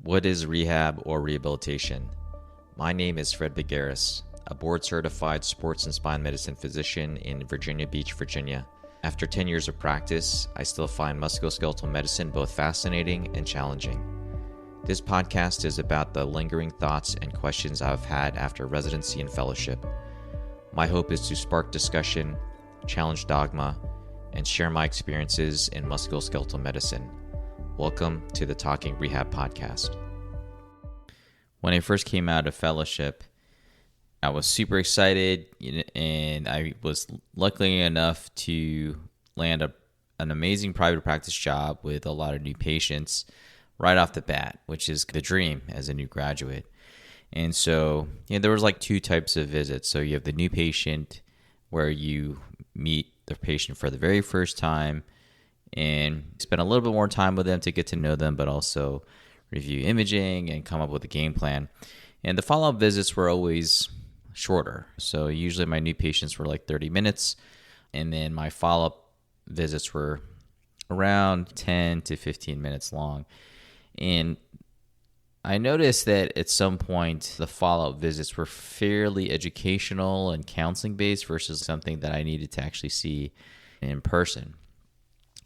What is rehab or rehabilitation? My name is Fred Bagares, a board-certified sports and spine medicine physician in Virginia Beach, Virginia. After 10 years of practice, I still find musculoskeletal medicine both fascinating and challenging. This podcast is about the lingering thoughts and questions I've had after residency and fellowship. My hope is to spark discussion, challenge dogma, and share my experiences in musculoskeletal medicine. Welcome to the Talking Rehab podcast. When I first came out of fellowship, I was super excited, and I was lucky enough to land an amazing private practice job with a lot of new patients right off the bat, which is the dream as a new graduate. And so, there was like two types of visits. So you have the new patient where you meet the patient for the very first time and spend a little bit more time with them to get to know them, but also review imaging and come up with a game plan. And the follow-up visits were always shorter. So usually my new patients were like 30 minutes, and then my follow-up visits were around 10 to 15 minutes long. And I noticed that at some point the follow-up visits were fairly educational and counseling based versus something that I needed to actually see in person.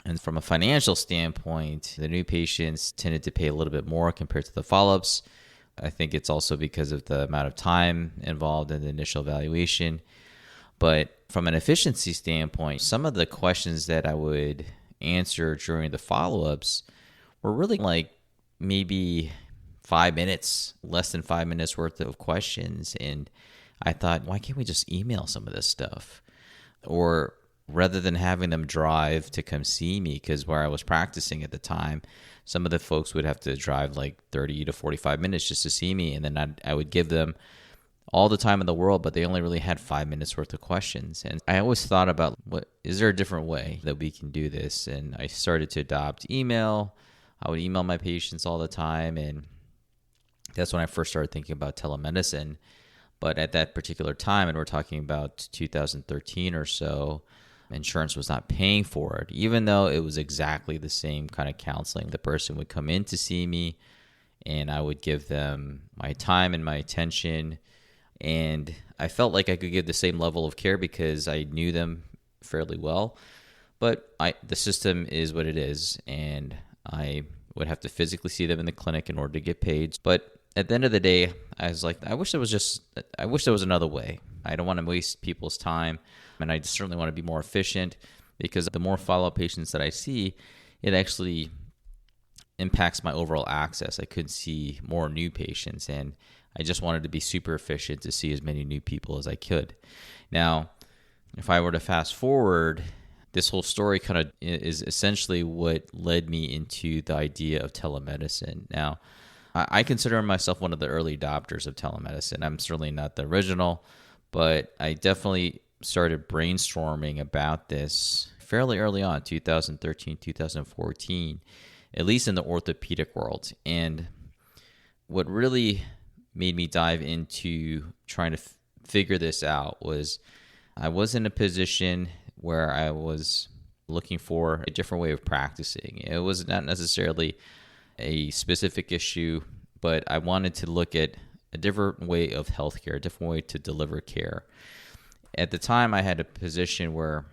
And from a financial standpoint, the new patients tended to pay a little bit more compared to the follow-ups. I think it's also because of the amount of time involved in the initial evaluation. But from an efficiency standpoint, some of the questions that I would answer during the follow-ups were really like maybe 5 minutes, less than 5 minutes worth of questions. And I thought, why can't we just email some of this stuff? Or rather than having them drive to come see me, because where I was practicing at the time, some of the folks would have to drive like 30 to 45 minutes just to see me. And then I would give them all the time in the world, but they only really had 5 minutes worth of questions. And I always thought about, is there a different way that we can do this? And I started to adopt email. I would email my patients all the time. And that's when I first started thinking about telemedicine. But at that particular time, and we're talking about 2013 or so, insurance was not paying for it, even though it was exactly the same kind of counseling. The person would come in to see me, and I would give them my time and my attention. And I felt like I could give the same level of care because I knew them fairly well. But the system is what it is, and I would have to physically see them in the clinic in order to get paid. But at the end of the day, I was like, I wish there was another way. I don't want to waste people's time, and I certainly want to be more efficient, because the more follow-up patients that I see, it actually impacts my overall access. I could see more new patients, and I just wanted to be super efficient to see as many new people as I could. Now, if I were to fast forward, this whole story kind of is essentially what led me into the idea of telemedicine. Now, I consider myself one of the early adopters of telemedicine. I'm certainly not the original, but I definitely started brainstorming about this fairly early on, 2013, 2014, at least in the orthopedic world. And what really made me dive into trying to figure this out was I was in a position where I was looking for a different way of practicing. It was not necessarily a specific issue, but I wanted to look at a different way of healthcare, a different way to deliver care. At the time, I had a position where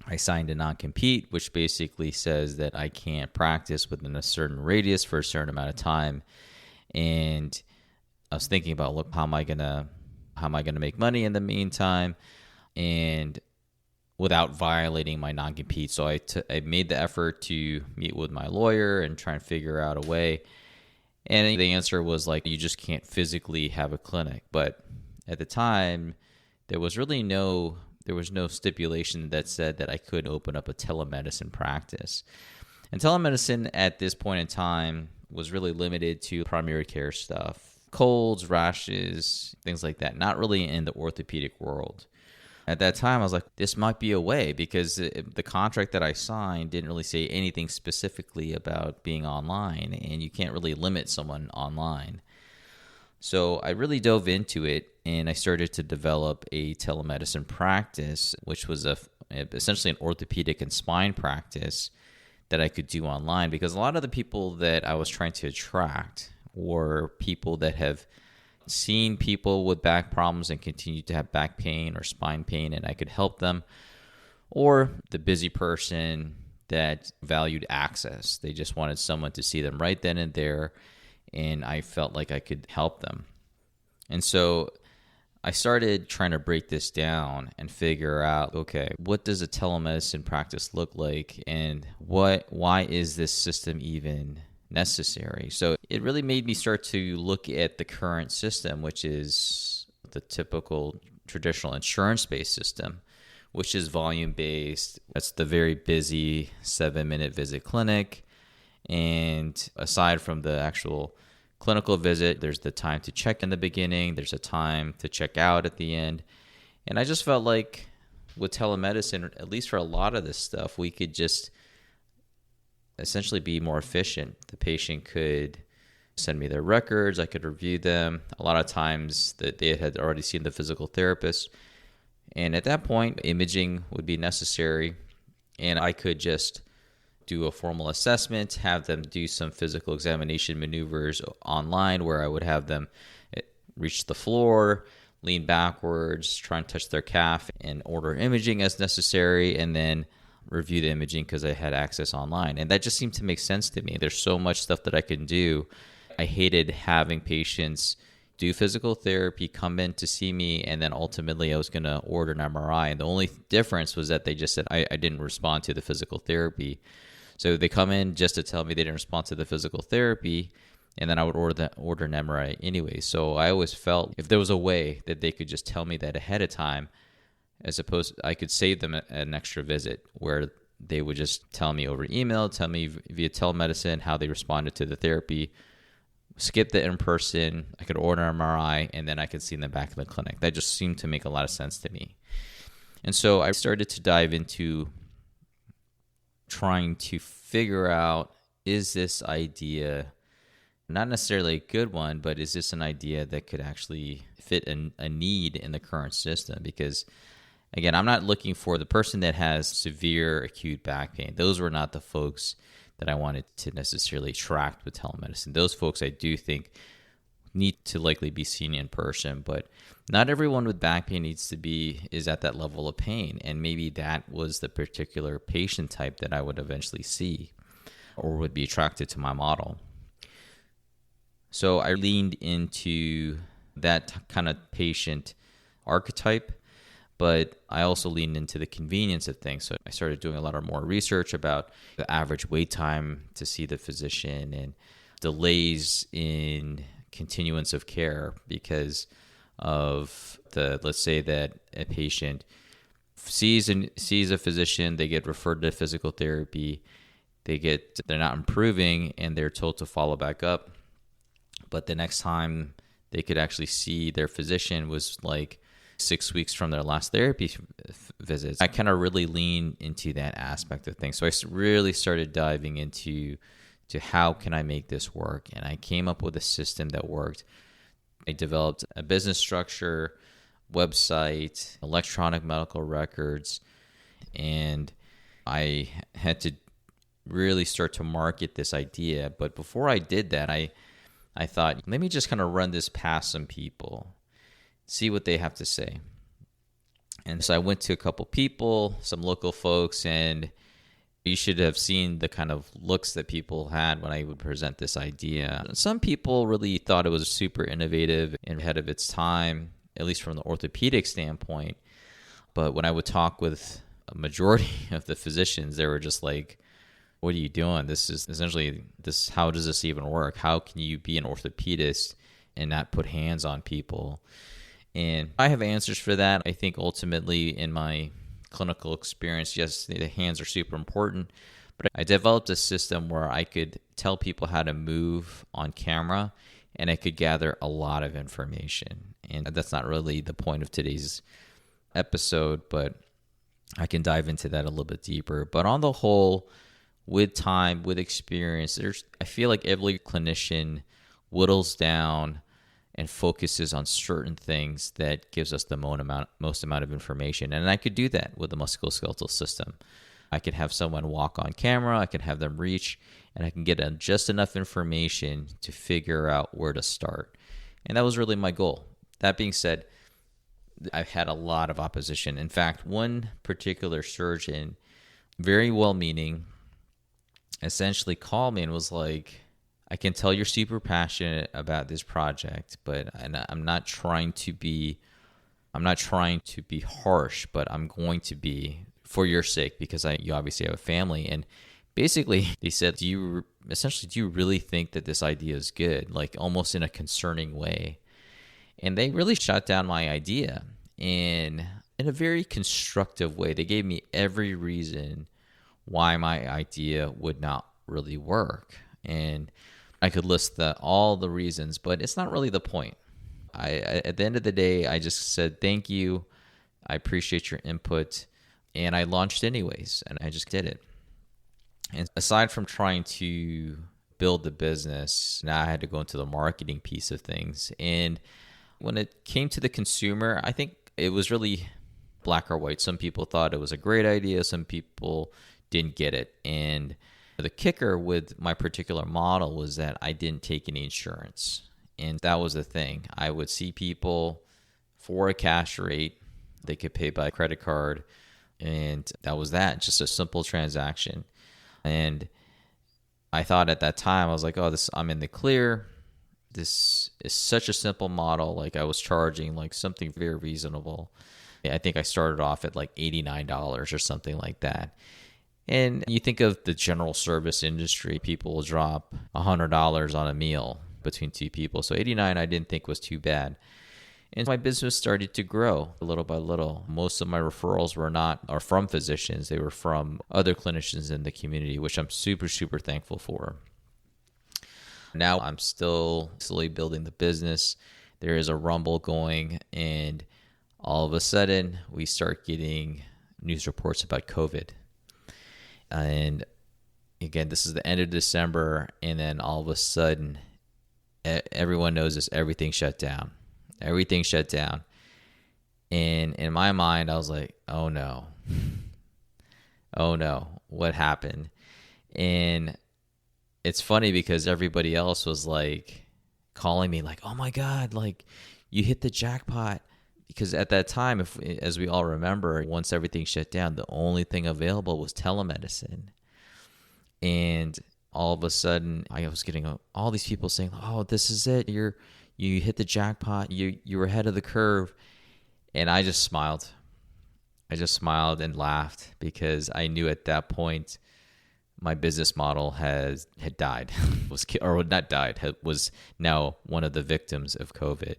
I signed a non-compete, which basically says that I can't practice within a certain radius for a certain amount of time. And I was thinking about, look, how am I gonna make money in the meantime, and without violating my non-compete. So I made the effort to meet with my lawyer and try and figure out a way. And the answer was like, you just can't physically have a clinic. But at the time, there was no stipulation that said that I could open up a telemedicine practice. And telemedicine at this point in time was really limited to primary care stuff, colds, rashes, things like that, not really in the orthopedic world. At that time, I was like, this might be a way, because the contract that I signed didn't really say anything specifically about being online, and you can't really limit someone online. So I really dove into it, and I started to develop a telemedicine practice, which was essentially an orthopedic and spine practice that I could do online, because a lot of the people that I was trying to attract were people that have seen people with back problems and continue to have back pain or spine pain, and I could help them, or the busy person that valued access. They just wanted someone to see them right then and there, and I felt like I could help them. And so I started trying to break this down and figure out, okay, what does a telemedicine practice look like, and why is this system even necessary? So it really made me start to look at the current system, which is the typical traditional insurance-based system, which is volume-based. That's the very busy 7-minute visit clinic. And aside from the actual clinical visit, there's the time to check in the beginning, there's a time to check out at the end. And I just felt like with telemedicine, at least for a lot of this stuff, we could just essentially be more efficient. The patient could send me their records, I could review them. A lot of times that they had already seen the physical therapist, and at that point, imaging would be necessary, and I could just do a formal assessment, have them do some physical examination maneuvers online where I would have them reach the floor, lean backwards, try and touch their calf, and order imaging as necessary, and then review the imaging because I had access online. And that just seemed to make sense to me. There's so much stuff that I can do. I hated having patients do physical therapy, come in to see me, and then ultimately I was going to order an MRI. And the only difference was that they just said I didn't respond to the physical therapy. So they come in just to tell me they didn't respond to the physical therapy, and then I would order an MRI anyway. So I always felt if there was a way that they could just tell me that ahead of time, as opposed I could save them an extra visit where they would just tell me over email, tell me via telemedicine how they responded to the therapy, skip the in-person, I could order an MRI, and then I could see them back in the clinic. That just seemed to make a lot of sense to me. And so I started to dive into trying to figure out, is this idea not necessarily a good one, but is this an idea that could actually fit a need in the current system? Because again, I'm not looking for the person that has severe acute back pain. Those were not the folks that I wanted to necessarily attract with telemedicine. Those folks I do think need to likely be seen in person, but not everyone with back pain is at that level of pain. And maybe that was the particular patient type that I would eventually see or would be attracted to my model. So I leaned into that kind of patient archetype, but I also leaned into the convenience of things. So I started doing a lot more research about the average wait time to see the physician and delays in continuance of care because of let's say that a patient sees a physician, they get referred to physical therapy, they're not improving, and they're told to follow back up. But the next time they could actually see their physician was like 6 weeks from their last therapy visits. I kind of really lean into that aspect of things. So I really started diving into how can I make this work? And I came up with a system that worked. I developed a business structure, website, electronic medical records, and I had to really start to market this idea. But before I did that, I thought, let me just kind of run this past some people, see what they have to say. And so I went to a couple people, some local folks, and you should have seen the kind of looks that people had when I would present this idea. Some people really thought it was super innovative and ahead of its time, at least from the orthopedic standpoint. But when I would talk with a majority of the physicians, they were just like, what are you doing? This is essentially this. How does this even work? How can you be an orthopedist and not put hands on people? And I have answers for that. I think ultimately in my clinical experience, yes, the hands are super important, but I developed a system where I could tell people how to move on camera and I could gather a lot of information. And that's not really the point of today's episode, but I can dive into that a little bit deeper. But on the whole, with time, with experience, I feel like every clinician whittles down and focuses on certain things that gives us the most amount of information. And I could do that with the musculoskeletal system. I could have someone walk on camera, I could have them reach, and I can get just enough information to figure out where to start. And that was really my goal. That being said, I've had a lot of opposition. In fact, one particular surgeon, very well-meaning, essentially called me and was like, I can tell you're super passionate about this project, but I'm not trying to be harsh, but I'm going to be for your sake, because you obviously have a family. And basically they said, do you really think that this idea is good? Like almost in a concerning way. And they really shut down my idea in a very constructive way. They gave me every reason why my idea would not really work. And I could list all the reasons, but it's not really the point. At the end of the day, I just said, thank you. I appreciate your input. And I launched anyways, and I just did it. And aside from trying to build the business, now I had to go into the marketing piece of things. And when it came to the consumer, I think it was really black or white. Some people thought it was a great idea. Some people didn't get it. And the kicker with my particular model was that I didn't take any insurance. And that was the thing. I would see people for a cash rate. They could pay by credit card. And that was that. Just a simple transaction. And I thought at that time, I was like, I'm in the clear. This is such a simple model. Like I was charging like something very reasonable. I think I started off at like $89 or something like that. And you think of the general service industry, people will drop $100 on a meal between two people. So $89 I didn't think was too bad. And my business started to grow little by little. Most of my referrals are from physicians. They were from other clinicians in the community, which I'm super, super thankful for. Now I'm still slowly building the business. There is a rumble going, and all of a sudden we start getting news reports about COVID. And again, this is the end of December, and then all of a sudden everyone knows this, everything shut down. Everything shut down. And in my mind, I was like, oh no. Oh no, what happened? And it's funny because everybody else was like calling me like, oh my God, like you hit the jackpot. Because at that time, as we all remember, once everything shut down, the only thing available was telemedicine. And all of a sudden, I was getting all these people saying, oh, this is it. You hit the jackpot. You were ahead of the curve. And I just smiled. I just smiled and laughed because I knew at that point my business model had died, or not died, was now one of the victims of COVID.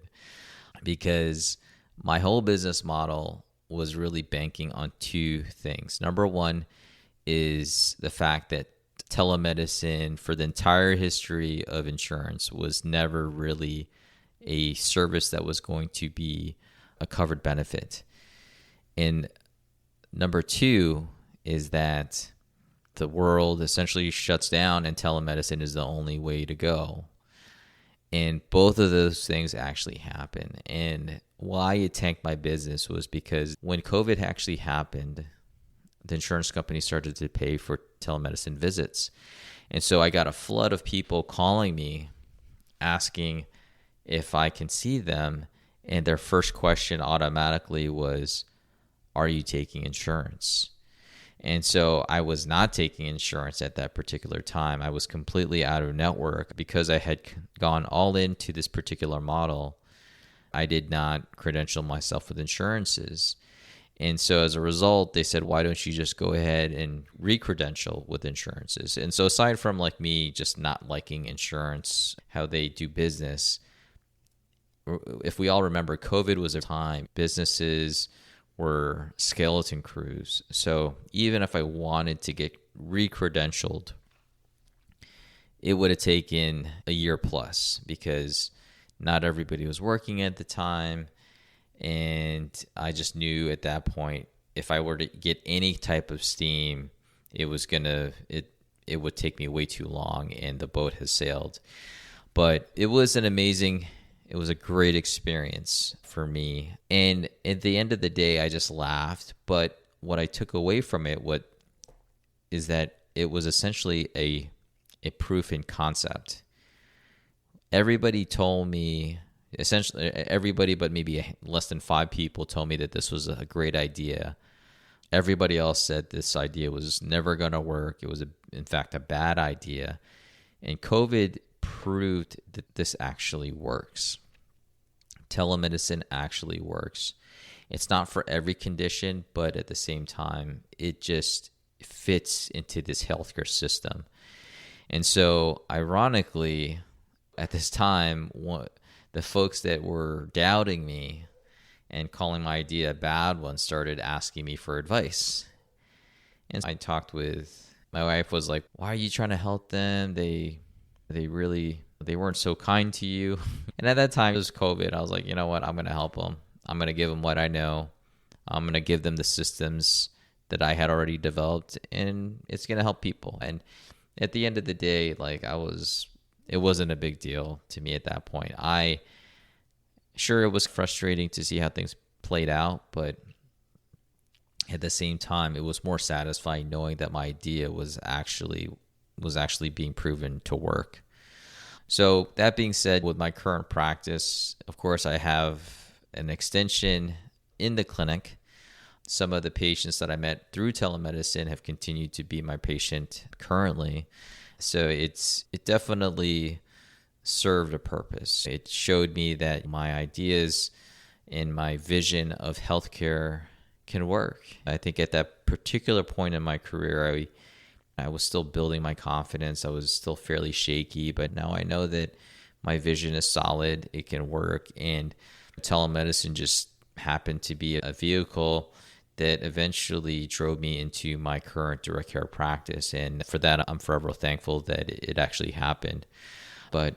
Because my whole business model was really banking on two things. Number one is the fact that telemedicine for the entire history of insurance was never really a service that was going to be a covered benefit. And number two is that the world essentially shuts down and telemedicine is the only way to go. And both of those things actually happen. And why it tanked my business was because when COVID actually happened, the insurance company started to pay for telemedicine visits. And so I got a flood of people calling me asking if I can see them. And their first question automatically was, are you taking insurance? And so I was not taking insurance at that particular time. I was completely out of network because I had gone all into this particular model. I did not credential myself with insurances. And so as a result, they said, why don't you just go ahead and re-credential with insurances? And so aside from like me just not liking insurance, how they do business, if we all remember, COVID was a time businesses were skeleton crews. So even if I wanted to get re-credentialed, it would have taken a year plus because not everybody was working at the time. And I just knew at that point, if I were to get any type of steam, it would take me way too long and the boat has sailed. But it was a great experience for me. And at the end of the day, I just laughed. But what I took away from it, what is that it was essentially a proof in concept. Everybody told me, essentially everybody but maybe less than 5 people told me that this was a great idea. Everybody else said this idea was never going to work. It was, in fact, a bad idea. And COVID proved that this actually works. Telemedicine actually works. It's not for every condition, but at the same time, it just fits into this healthcare system. And so, ironically, at this time, the folks that were doubting me and calling my idea a bad one started asking me for advice. And I talked with my wife, was like, why are you trying to help them? They weren't so kind to you. And at that time, it was COVID. I was like, you know what? I'm going to help them. I'm going to give them what I know. I'm going to give them the systems that I had already developed, and it's going to help people. And at the end of the day, it wasn't a big deal to me at that point. Sure, it was frustrating to see how things played out, but at the same time, it was more satisfying knowing that my idea was actually being proven to work. So that being said, with my current practice, of course, I have an extension in the clinic. Some of the patients that I met through telemedicine have continued to be my patient currently. So it definitely served a purpose. It showed me that my ideas and my vision of healthcare can work. I think at that particular point in my career, I was still building my confidence. I was still fairly shaky, but now I know that my vision is solid. It can work. And telemedicine just happened to be a vehicle that eventually drove me into my current direct care practice. And for that, I'm forever thankful that it actually happened. But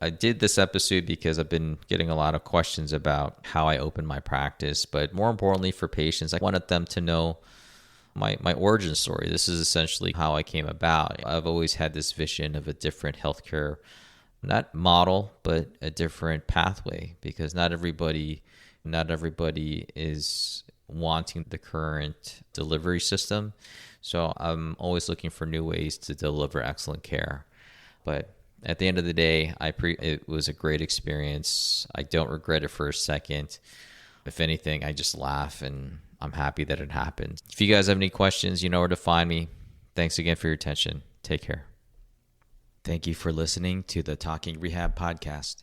I did this episode because I've been getting a lot of questions about how I opened my practice. But more importantly for patients, I wanted them to know my origin story. This is essentially how I came about. I've always had this vision of a different healthcare, not model, but a different pathway, because not everybody is wanting the current delivery system. So I'm always looking for new ways to deliver excellent care. But at the end of the day, it was a great experience. I don't regret it for a second. If anything, I just laugh and I'm happy that it happened. If you guys have any questions, you know where to find me. Thanks again for your attention. Take care. Thank you for listening to the Talking Rehab podcast.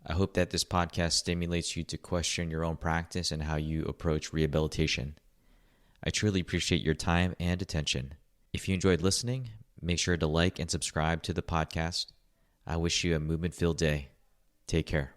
I hope that this podcast stimulates you to question your own practice and how you approach rehabilitation. I truly appreciate your time and attention. If you enjoyed listening, make sure to like and subscribe to the podcast. I wish you a movement-filled day. Take care.